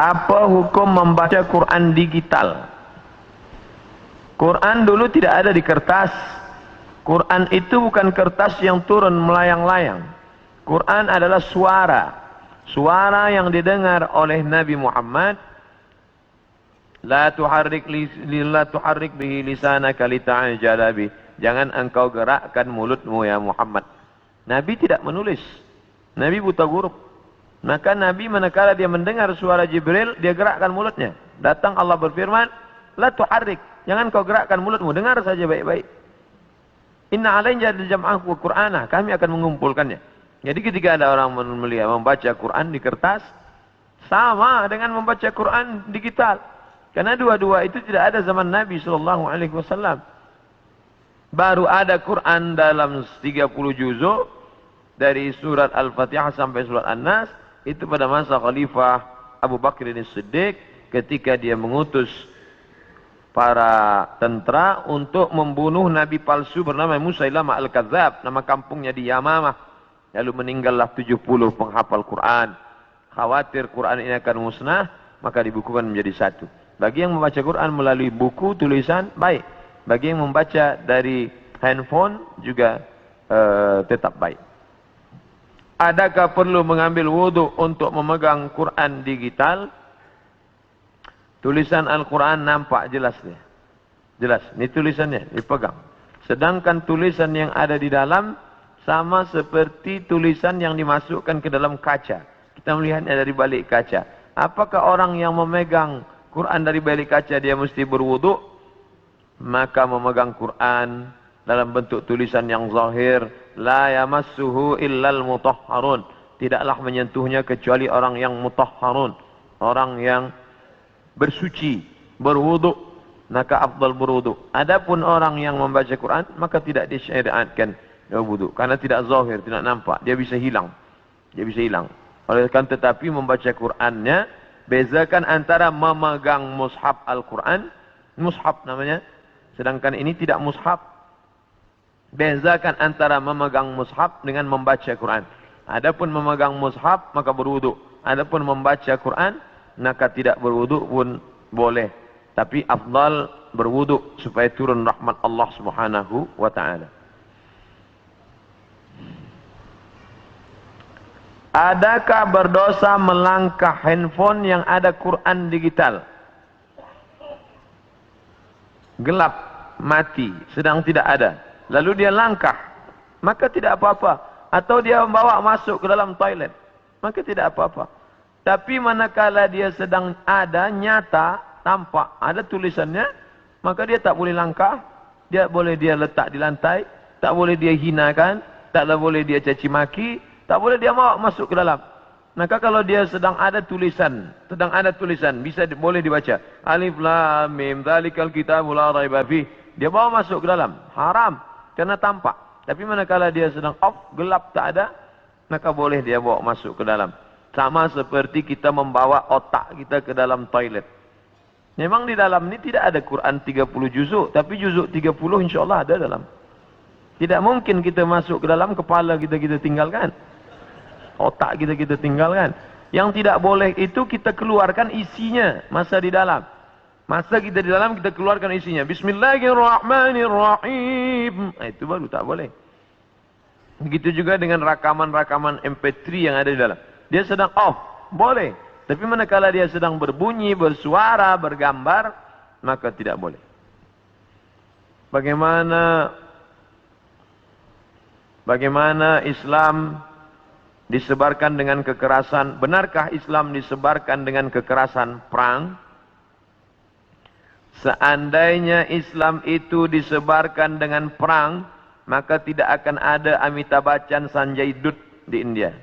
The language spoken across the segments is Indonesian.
Apa hukum membaca Quran digital? Quran dulu tidak ada di kertas. Quran itu bukan kertas yang turun melayang-layang. Quran adalah suara. Suara yang didengar oleh Nabi Muhammad. La tuharrik bihi lisanaka lita'jala bih. Jangan engkau gerakkan mulutmu ya Muhammad. Nabi tidak menulis. Nabi buta huruf. Maka Nabi manakala dia mendengar suara Jibril, dia gerakkan mulutnya. Datang Allah berfirman, la tuharrik. Jangan kau gerakkan mulutmu, dengar saja baik-baik. Inna alaina jam'ahu wa Qur'ana. Kami akan mengumpulkannya. Jadi ketika ada orang melihat membaca Quran di kertas, sama dengan membaca Quran digital. Karena dua-dua itu tidak ada zaman Nabi SAW. Baru ada Quran dalam 30 juzuk dari surat Al-Fatihah sampai surat An-Nas. Itu pada masa Khalifah Abu Bakr As-Siddiq ketika dia mengutus para tentara untuk membunuh nabi palsu bernama Musailamah Al-Kadzab, nama kampungnya di Yamamah. Lalu meninggallah 70 penghafal Quran. Khawatir Quran ini akan musnah, maka dibukukan menjadi satu. Bagi yang membaca Quran melalui buku tulisan, baik. Bagi yang membaca dari handphone juga tetap baik. Adakah perlu mengambil wudhu untuk memegang Quran digital? Tulisan Al-Quran nampak jelas dia. Jelas, ini tulisannya, dipegang. Sedangkan tulisan yang ada di dalam sama seperti tulisan yang dimasukkan ke dalam kaca. Kita melihatnya dari balik kaca. Apakah orang yang memegang Quran dari balik kaca dia mesti berwudhu? Maka memegang Quran dalam bentuk tulisan yang zahir, la yamassuhu illal mutahharun. Tidaklah menyentuhnya kecuali orang yang mutahharun, orang yang bersuci, berwudu, maka afdal berwudu. Adapun orang yang membaca Quran, maka tidak disyariatkan wudu karena tidak zahir, tidak nampak, dia bisa hilang. Dia bisa hilang. Oleh kan tetapi membaca Qurannya, bezakan antara memegang mushaf Al-Quran, mushaf namanya, sedangkan ini tidak mushaf. Bezakan antara memegang mushaf dengan membaca Quran. Adapun memegang mushaf maka berwudu. Adapun membaca Quran maka tidak berwudu pun boleh. Tapi afdal berwudu supaya turun rahmat Allah Subhanahu wa taala. Adakah berdosa melangkah handphone yang ada Quran digital? Gelap, mati, sedang tidak ada. Lalu dia langkah, maka tidak apa-apa. Atau dia membawa masuk ke dalam toilet, maka tidak apa-apa. Tapi manakala dia sedang ada, nyata, tampak, ada tulisannya, maka dia tak boleh langkah. Dia boleh dia letak di lantai, tak boleh dia hinakan, tak boleh dia caci maki, tak boleh dia bawa masuk ke dalam. Maka kalau dia sedang ada tulisan, bisa boleh dibaca. Alif lam mim dzalikal kitabul la raiba fih. Dia bawa masuk ke dalam, haram. Karena tampak. Tapi manakala dia sedang off, gelap, tak ada, maka boleh dia bawa masuk ke dalam. Sama seperti kita membawa otak kita ke dalam toilet. Memang di dalam ini tidak ada Quran 30 juzuk, tapi juzuk 30 insyaAllah ada dalam. Tidak mungkin kita masuk ke dalam, kepala kita tinggalkan. Otak kita tinggalkan. Yang tidak boleh itu kita keluarkan isinya, masa di dalam. Masa kita di dalam, kita keluarkan isinya. Bismillahirrahmanirrahim. Nah, itu baru tak boleh. Begitu juga dengan rakaman-rakaman MP3 yang ada di dalam. Dia sedang off, boleh. Tapi manakala dia sedang berbunyi, bersuara, bergambar, maka tidak boleh. Bagaimana Islam disebarkan dengan kekerasan? Benarkah Islam disebarkan dengan kekerasan perang? Seandainya Islam itu disebarkan dengan perang, maka tidak akan ada Amitabh Bachchan, Sanjay Dutt di India.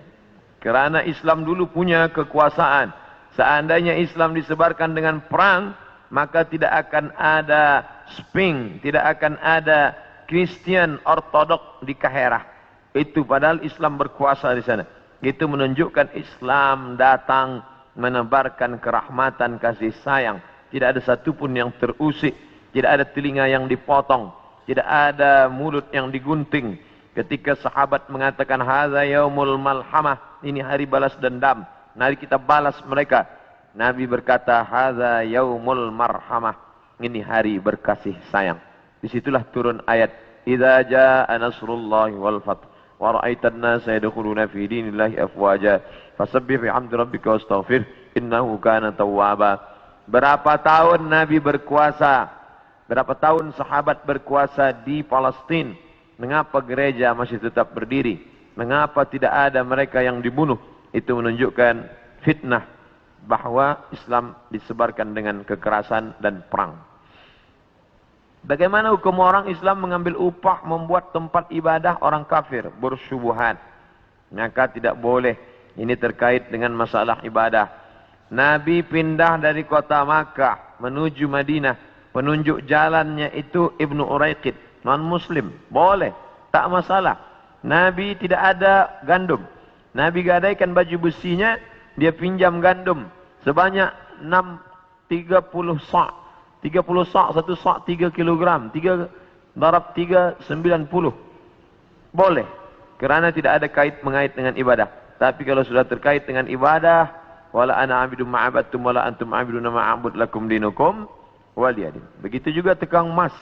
Kerana Islam dulu punya kekuasaan. Seandainya Islam disebarkan dengan perang, maka tidak akan ada Sping, tidak akan ada Kristen Ortodok di Kaherah. Itu padahal Islam berkuasa di sana. Itu menunjukkan Islam datang menebarkan kerahmatan, kasih sayang. Tidak ada satupun yang terusik. Tidak ada telinga yang dipotong. Tidak ada mulut yang digunting. Ketika sahabat mengatakan, Hadza yaumul malhamah. Ini hari balas dendam. Mari kita balas mereka. Nabi berkata, hadza yaumul marhamah. Ini hari berkasih sayang. Disitulah turun ayat, idza jaa nasrullahi wal fath wa ra'aitan nasa yadkhuluna fi dinillahi afwaja fasabbih bihamdi rabbika wastaghfir innahu kana tawwaba. Berapa tahun Nabi berkuasa? Berapa tahun sahabat berkuasa di Palestina? Mengapa gereja masih tetap berdiri? Mengapa tidak ada mereka yang dibunuh? Itu menunjukkan fitnah bahwa Islam disebarkan dengan kekerasan dan perang. Bagaimana hukum orang Islam mengambil upah membuat tempat ibadah orang kafir? Bersyubhat. Maka tidak boleh. Ini terkait dengan masalah ibadah. Nabi pindah dari kota Makkah menuju Madinah. Penunjuk jalannya itu Ibnu Uraiqid, non muslim. Boleh, tak masalah. Nabi tidak ada gandum. Nabi gadaikan baju besinya, dia pinjam gandum sebanyak 30 sa'. 30 sa', satu sa' 3 kilogram. 3 darab 3, 90. Boleh, kerana tidak ada mengait dengan ibadah. Tapi kalau sudah terkait dengan ibadah, wala ana abidu ma'abattum wala antum abiduna ma'abud lakum dinukum waliyadin. Begitu juga tukang emas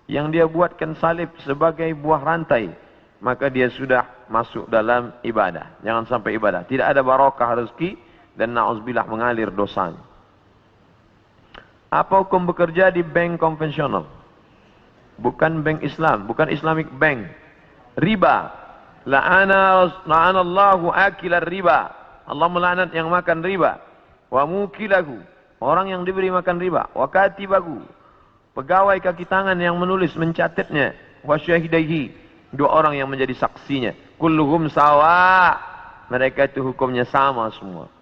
yang dia buatkan salib sebagai buah rantai, maka dia sudah masuk dalam ibadah. Jangan sampai ibadah. Tidak ada barakah rezeki dan na'udzubillah mengalir dosanya. Apa hukum bekerja di bank konvensional? Bukan bank Islam, bukan Islamic bank. Riba. La'anallahu akilar riba. Allah melaknat yang makan riba. Wa mukilahu, orang yang diberi makan riba. Wa katibahu, pegawai kaki tangan yang menulis mencatatnya. Wa syahidaihi, 2 orang yang menjadi saksinya. Kulluhum sawa, mereka itu hukumnya sama semua.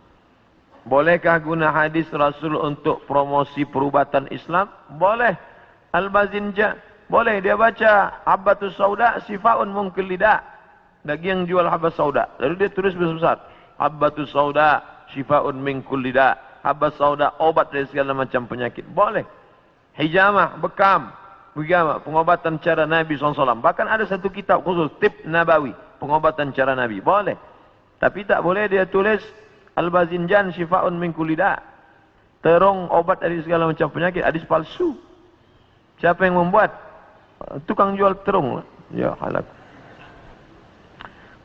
Bolehkah guna hadis Rasul untuk promosi perubatan Islam? Boleh. Al-Bazinja, boleh dia baca Habbatus Sauda sifaun mungkil lidah. Bagi yang jual Habbatus Sauda, lalu dia tulis besar-besar, Habbatus Sauda sifaun min kulli da. Habbatus Sauda obat dari segala macam penyakit. Boleh. Hijamah, bekam, pengobatan cara Nabi SAW. Bahkan ada satu kitab khusus, Tib Nabawi, pengobatan cara Nabi. Boleh. Tapi tak boleh dia tulis Al-Bazinjan syifaun min kulli da. Terong obat dari segala macam penyakit. Hadis palsu. Siapa yang membuat? Tukang jual terong. Ya halak.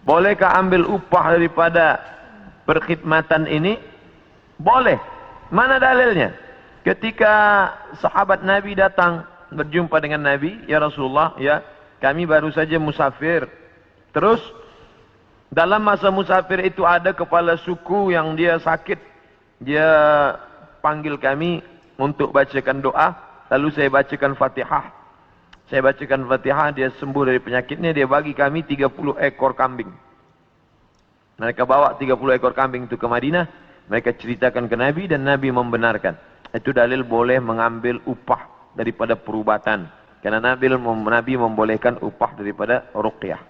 Bolehkah ambil upah daripada perkhidmatan ini? Boleh. Mana dalilnya? Ketika sahabat Nabi datang berjumpa dengan Nabi, ya Rasulullah, ya, kami baru saja musafir. Terus dalam masa musafir itu ada kepala suku yang dia sakit. Dia panggil kami untuk bacakan doa, lalu saya bacakan Fatihah. Saya bacakan Fatihah, dia sembuh dari penyakitnya, dia bagi kami 30 ekor kambing. Mereka bawa 30 ekor kambing itu ke Madinah, mereka ceritakan ke Nabi dan Nabi membenarkan. Itu dalil boleh mengambil upah daripada perubatan. Karena Nabi membolehkan upah daripada ruqyah.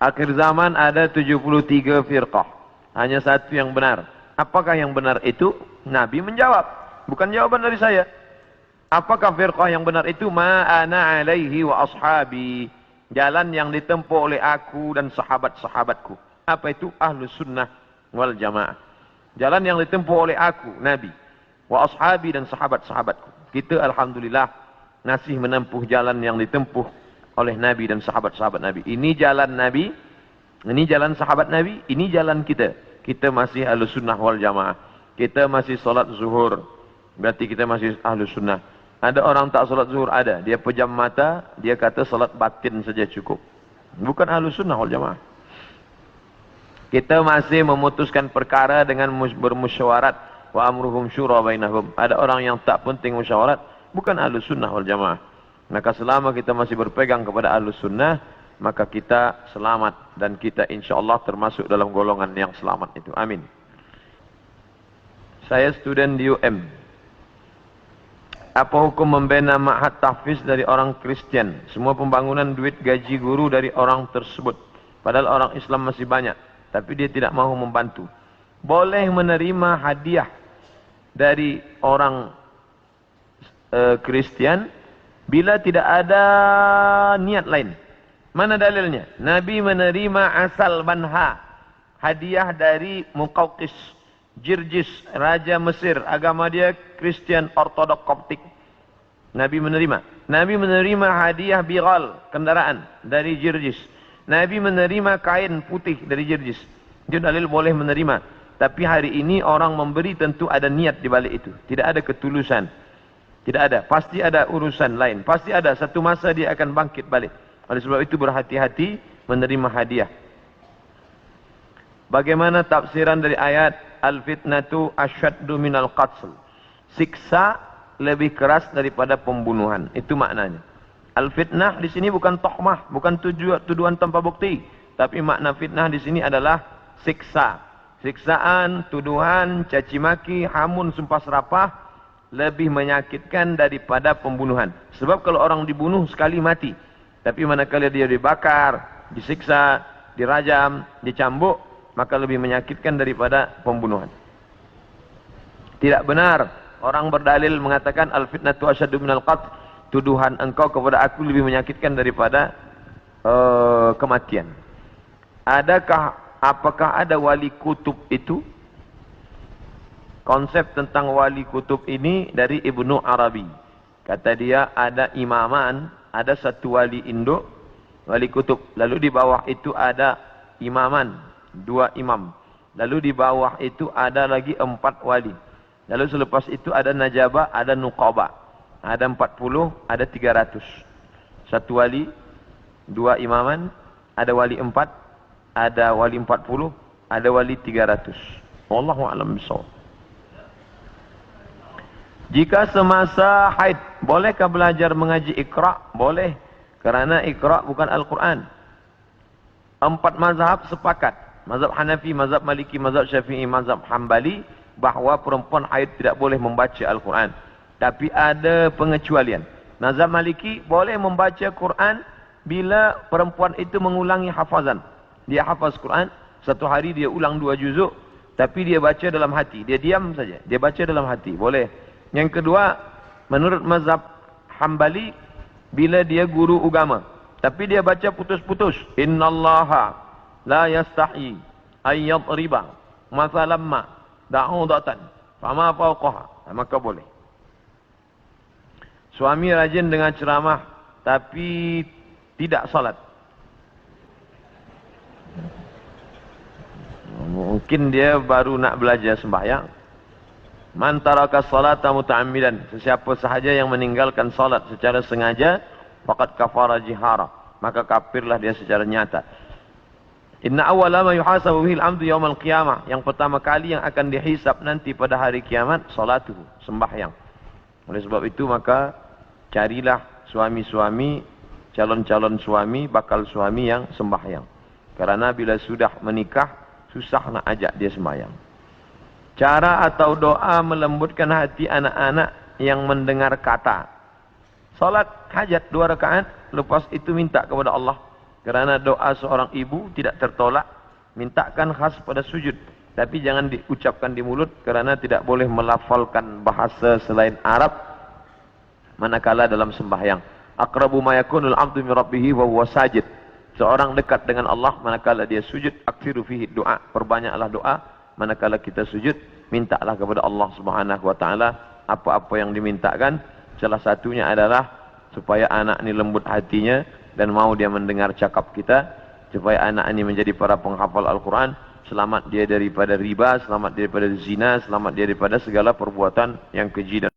Akhir zaman ada 73 firqah. Hanya satu yang benar. Apakah yang benar itu? Nabi menjawab. Bukan jawaban dari saya. Apakah firqah yang benar itu? Ma ana alaihi wa ashabi. Jalan yang ditempuh oleh aku dan sahabat-sahabatku. Apa itu? Ahlus sunnah wal jamaah. Jalan yang ditempuh oleh aku, Nabi. Wa ashabi dan sahabat-sahabatku. Kita alhamdulillah masih menempuh jalan yang ditempuh oleh Nabi dan sahabat-sahabat Nabi. Ini jalan Nabi, ini jalan sahabat Nabi, ini jalan kita. Kita masih ahlus sunnah wal jamaah. Kita masih solat zuhur. Berarti kita masih ahlus sunnah. Ada orang tak solat zuhur? Ada. Dia pejam mata, dia kata solat batin saja cukup. Bukan ahlus sunnah wal jamaah. Kita masih memutuskan perkara dengan bermusyawarat. Wa amruhum syura bainahum. Ada orang yang tak penting musyawarat, bukan ahlus sunnah wal jamaah. Maka selama kita masih berpegang kepada ahlus sunnah, maka kita selamat. Dan kita insyaAllah termasuk dalam golongan yang selamat itu. Amin. Saya student di UM. Apa hukum membina ma'had tahfiz dari orang Kristen? Semua pembangunan duit gaji guru dari orang tersebut. Padahal orang Islam masih banyak. Tapi dia tidak mahu membantu. Boleh menerima hadiah dari orang Kristen bila tidak ada niat lain. Mana dalilnya? Nabi menerima asal banha, hadiah dari Muqawqis. Jirjis, raja Mesir, agama dia Kristen Ortodok Koptik. Nabi menerima hadiah bighal, kendaraan dari Jirjis. Nabi menerima kain putih dari Jirjis. Itu dalil boleh menerima. Tapi hari ini orang memberi tentu ada niat di balik itu. Tidak ada ketulusan. Tidak ada. Pasti ada urusan lain. Pasti ada. Satu masa dia akan bangkit balik. Oleh sebab itu berhati-hati menerima hadiah. Bagaimana tafsiran dari ayat al-fitnatu asyaddu minal qatl? Siksa lebih keras daripada pembunuhan. Itu maknanya. Al-fitnah di sini bukan tohmah, bukan tuduhan tanpa bukti, tapi makna fitnah di sini adalah siksa. Siksaan, tuduhan, caci maki, hamun, sumpah serapah lebih menyakitkan daripada pembunuhan. Sebab kalau orang dibunuh sekali mati, tapi manakala dia dibakar, disiksa, dirajam, dicambuk, maka lebih menyakitkan daripada pembunuhan. Tidak benar orang berdalil mengatakan al-fitnatu asyaddu minal qatl. Tuduhan engkau kepada aku lebih menyakitkan daripada kematian. Apakah ada wali kutub itu? Konsep tentang wali kutub ini dari Ibnu Arabi. Kata dia ada imaman, ada satu wali induk, wali kutub. Lalu di bawah itu ada imaman, 2 imam. Lalu di bawah itu ada lagi 4 wali. Lalu selepas itu ada najabah, ada nuqabah. Ada 40, ada 300. Satu wali, 2 imaman, ada wali 4, ada wali 40, ada wali 300. Wallahu a'lam bishawab. Jika semasa haid, bolehkah belajar mengaji Iqra? Boleh. Kerana Iqra bukan Al-Quran. 4 mazhab sepakat. Mazhab Hanafi, mazhab Maliki, mazhab Syafi'i, mazhab Hambali, bahawa perempuan haid tidak boleh membaca Al-Quran. Tapi ada pengecualian. Mazhab Maliki boleh membaca Quran bila perempuan itu mengulangi hafazan. Dia hafaz Quran, satu hari dia ulang 2 juzuk, tapi dia baca dalam hati. Dia diam saja, dia baca dalam hati. Boleh. Yang kedua, menurut mazhab Hambali, bila dia guru agama, tapi dia baca putus-putus. Innallaha la yastahi ayyadriba mathalamma da'udatan fama fawqaha, maka boleh. Suami rajin dengan ceramah tapi tidak salat. Mungkin dia baru nak belajar sembahyang. Man taraka salata muta'ammidan, sesiapa sahaja yang meninggalkan salat secara sengaja, faqad kafara jihara, maka kafirlah dia secara nyata. Inna awwala ma yuhasabu bihi al-'abdu yaumal qiyamah, yang pertama kali yang akan dihisab nanti pada hari kiamat salatuhu, sembahyang. Oleh sebab itu maka carilah suami-suami, calon-calon suami, bakal suami yang sembahyang. Karena bila sudah menikah, susah nak ajak dia sembahyang. Cara atau doa melembutkan hati anak-anak yang mendengar kata. Salat hajat 2 rakaat, lepas itu minta kepada Allah. Kerana doa seorang ibu tidak tertolak, mintakan khas pada sujud. Tapi jangan diucapkan di mulut, kerana tidak boleh melafalkan bahasa selain Arab manakala dalam sembahyang. Aqrabu ma yakunul 'abdu min rabbih wa huwa sajid. Seorang dekat dengan Allah manakala dia sujud. Aksiru fihi doa, perbanyaklah doa manakala kita sujud. Mintalah kepada Allah Subhanahu wa taala apa-apa yang dimintakan. Salah satunya adalah supaya anak ini lembut hatinya dan mau dia mendengar cakap kita, supaya anak ini menjadi para penghafal Al-Quran, selamat dia daripada riba, selamat dia daripada zina, selamat dia daripada segala perbuatan yang keji dan